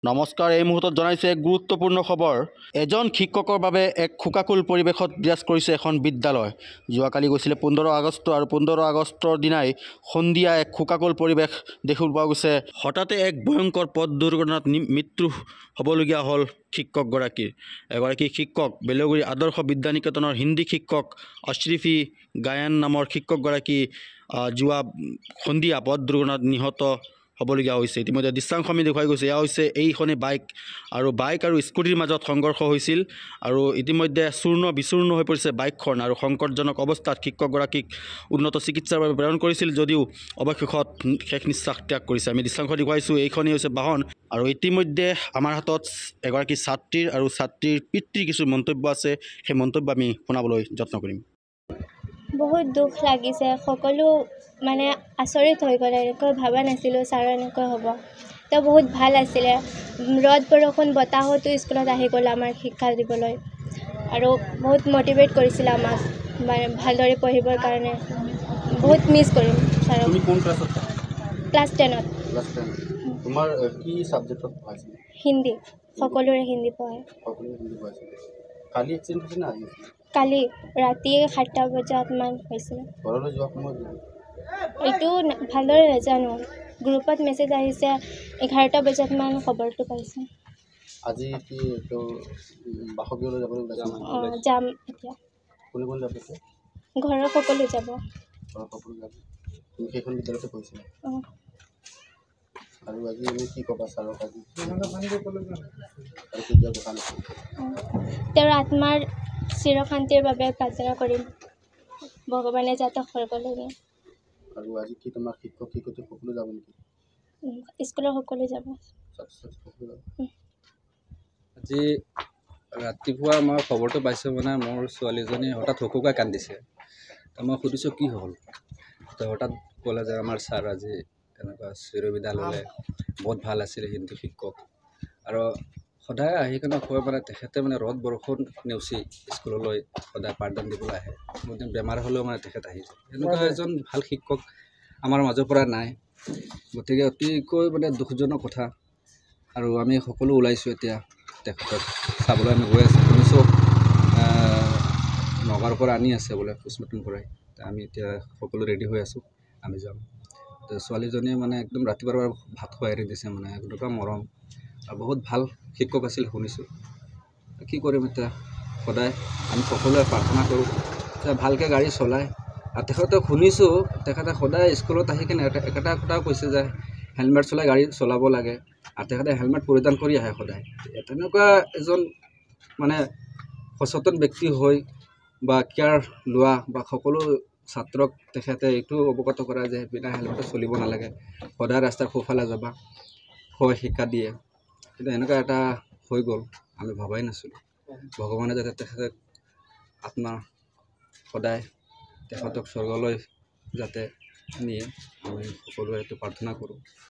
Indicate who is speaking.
Speaker 1: নমস্কাৰ। এই মুহূৰ্তত জনাইছে এক গুৰুত্বপূৰ্ণ খবৰ। এজন শিক্ষকৰ বাবে এক শোকাকুল পৰিৱেশত বিৰাজ কৰিছে এখন বিদ্যালয়। যোৱাকালি গৈছিলে 15 আগষ্ট আৰু 15 আগষ্টৰ দিনাই সন্ধিয়া এক শোকাকুল পৰিৱেশ দেখিবলৈ পোৱা গৈছে। হঠাতে এক ভয়ংকৰ পথ দুৰ্ঘটনাত মৃত্যু হ'বলগীয়া হ'ল শিক্ষকগৰাকীৰ। এগৰাকী শিক্ষক বেলগুৰি আদৰ্শ বিদ্যানিকেতনৰ হিন্দী শিক্ষক অশ্ৰিফি গায়ান নামৰ শিক্ষকগৰাকী যোৱা সন্ধিয়া পথ দুৰ্ঘটনাত নিহত হ'বলগীয়া হৈছে। ইতিমধ্যে দৃশ্যাংশ আমি দেখুৱাই গৈছে। এয়া হৈছে এইখনেই বাইক আৰু স্কুটিৰ মাজত সংঘৰ্ষ হৈছিল আৰু ইতিমধ্যে চূৰ্ণ বিচূৰ্ণ হৈ পৰিছে বাইকখন আৰু সংকটজনক অৱস্থাত শিক্ষকগৰাকীক উন্নত চিকিৎসাৰ বাবে প্ৰেৰণ কৰিছিল যদিও অৱশেষত শেষ নিশ্বাস ত্যাগ কৰিছে। আমি দৃশ্যাংশ দেখুৱাইছোঁ। এইখনেই হৈছে বাহন আৰু ইতিমধ্যে আমাৰ হাতত এগৰাকী ছাত্ৰীৰ আৰু ছাত্ৰীৰ পিতৃৰ কিছু মন্তব্য আছে। সেই মন্তব্য আমি শুনাবলৈ যত্ন কৰিম।
Speaker 2: বহুত দুখ লাগিছে। সকলো আচৰিত হৈ গ'ল। এনেকৈ ভবা নাছিলোঁ ছাৰ এনেকৈ হ'ব। তো বহুত ভাল আছিলে। ৰ'দ বৰষুণ বতাহতো স্কুলত আহি গ'ল আমাৰ শিক্ষা দিবলৈ আৰু বহুত মটিভেট কৰিছিলে আমাক ভালদৰে পঢ়িবৰ কাৰণে। বহুত মিছ কৰিম ছাৰক।
Speaker 1: তুমি কোন ক্লাছত?
Speaker 2: ক্লাছ 10ত।
Speaker 1: ক্লাছ 10। তোমাৰ কি ছাবজেক্টত পঢ়াইছিল?
Speaker 2: হিন্দী। সকলোৰে হিন্দী পঢ়ায়।
Speaker 1: সকলোৱে হিন্দী পঢ়াইছিল। কালি এক্সিডেণ্ট হৈছে না আজি?
Speaker 2: কালি ৰাতি 7টা বজাতমান হৈছিলে।
Speaker 1: ঘৰলৈ যোৱা সময়ত
Speaker 2: এইটো ভালদৰে নাজানো। গ্ৰুপত মেছেজ আহিছে 11টা বজাতমান খবৰটো পাইছোঁ।
Speaker 1: আজি কি বাসগৃহলৈ যাবলৈ ওলাইছে?
Speaker 2: যাম এতিয়া।
Speaker 1: কোনে কোনে যাব আছে?
Speaker 2: ঘৰৰ সকলো যাব।
Speaker 1: ঘৰৰ সকলো যাব। তুমি সেইখন বিদ্যালয়তে পঢ়িছিলা? আৰু আজি আমি কি ক'বা ছাৰক? আজি কেতিয়া দোকান আছে?
Speaker 2: তেওঁৰ আত্মাৰ চিৰশান্তিৰ বাবে প্ৰাৰ্থনা কৰিম। ভগৱানে যাতে স্বৰ্গলৈ নিয়ে।
Speaker 1: আৰু আজি কি তোমাৰ শিক্ষক শিক্ষয়িত্ৰী সকলো যাব নেকি?
Speaker 2: স্কুলৰ সকলো যাব।
Speaker 3: আজি ৰাতিপুৱা মই খবৰটো পাইছোঁ মোৰ ছোৱালীজনী হঠাৎ হুকুকাই কান্দিছে। তো মই সুধিছোঁ কি হ'ল। তো হঠাৎ ক'লে যে আমাৰ ছাৰ আজি এনেকুৱা চিৰবিদায় ল'লে। বহুত ভাল আছিলে হিন্দী শিক্ষক আৰু সদায় আহি কিনে কয় তেখেতে ৰ'দ বৰষুণ নেওচি স্কুললৈ সদায় পাঠদান দিবলৈ আহে। বহুত বেমাৰ হ'লেও তেখেত আহি যায়। এনেকুৱা এজন ভাল শিক্ষক আমাৰ মাজৰ পৰা নাই। গতিকে অতিকৈ দুখজনক কথা আৰু আমি সকলো ওলাইছোঁ এতিয়া তেখেতক চাবলৈ। আমি গৈ আছোঁ, শুনিছোঁ নগাঁৱৰ পৰা আনি আছে বোলে পোষ্টমৰ্টেম কৰাই। আমি এতিয়া সকলো ৰেডি হৈ আছোঁ, আমি যাম। তো ছোৱালীজনীয়ে একদম ৰাতিপুৱাৰ পৰা ভাত খুৱাই এৰি দিছে। এনেকুৱা মৰম আৰু বহুত ভাল শিক্ষক আছিল শুনিছোঁ। কি কৰিম এতিয়া? সদায় আমি সকলোৱে প্ৰাৰ্থনা কৰোঁ যে ভালকৈ গাড়ী চলায়। আৰু তেখেতক শুনিছোঁ তেখেতে সদায় স্কুলত আহি কিনে একেটা কথাও কৈছে যে হেলমেট চলাই গাড়ী চলাব লাগে আৰু তেখেতে হেলমেট পৰিধান কৰি আহে সদায়। তেনেকুৱা এজন সচেতন ব্যক্তি হৈ বা কেয়াৰ লোৱা বা সকলো ছাত্ৰক তেখেতে এইটো অৱগত কৰা যে বিনা হেলমেটে চলিব নালাগে, সদায় ৰাস্তাৰ সোঁফালে যাবা, শিক্ষা দিয়ে। কিন্তু এনেকুৱা এটা হৈ গ'ল, আমি ভবাই নাছিলোঁ। ভগৱানে যাতে তেখেতক আত্মা সদায় তেখেতক স্বৰ্গলৈ যাতে নিয়ে, আমি সকলোৱে এইটো প্ৰাৰ্থনা কৰোঁ।